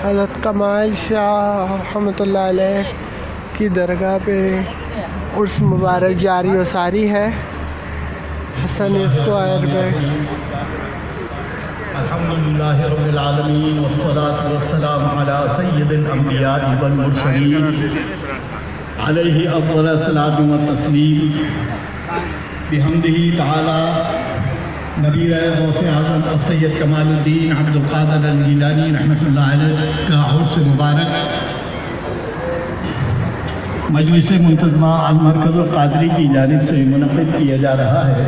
हज़रत कमाल शाह रहमतुल्लाह अलैह की दरगाह पे उर्स मुबारक जारी व सारी है। हसन स्क्वायर में अल्हम्दुलिल्लाहि रब्बिल आलमीन वस्सलातु वस्सलामु अला सय्यिदिल अंबिया वल मुरसलीन अलैहि अफ़ज़लु सलातु व तस्लीम बिहम्दिही तआला नबी गौसे आज़म सैयद कमालुद्दीन अब्दुल क़ादिर अल गिलानी रहमतुल्लाह अलैह का उर्स मुबारक मजलिस मुंतज़मा अल मरकज़ अल क़ादरी की जानिब से मुनक़्क़िद किया जा रहा है।